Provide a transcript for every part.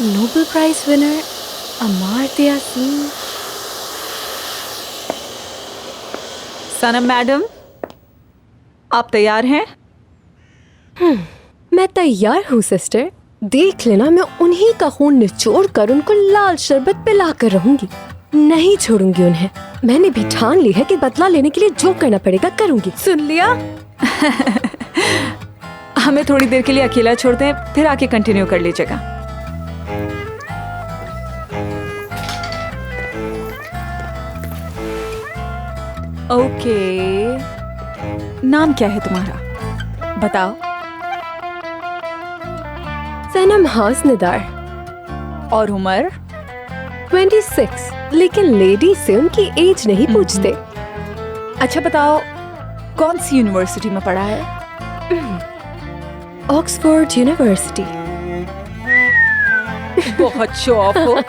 Nobel prize winner Amartya Sen. Sanam madam, आप तैयार हैं? मैं तैयार हूँ सिस्टर। देख लेना, मैं उन्हीं का खून निचोड़ कर उनको लाल शरबत पिला कर रहूंगी। नहीं छोड़ूंगी उन्हें। मैंने भी ठान ली है कि बदला लेने के लिए जो करना पड़ेगा करूंगी। सुन लिया? हमें थोड़ी देर के लिए अकेला छोड़ते हैं, फिर आके कंटिन्यू कर लीजिएगा। ओके, नाम क्या है तुम्हारा? बताओ। सनम हासनिदार। और उम्र? 26। लेकिन लेडी से उनकी एज नहीं पूछते। अच्छा बताओ, कौन सी यूनिवर्सिटी में पढ़ा है? Oxford university. बहुत शो ऑफ हो।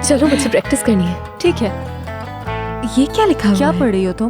चलो मुझे प्रैक्टिस करनी है। ठीक है। ये क्या लिखा हुआ क्या है? पढ़ रही हो तुम?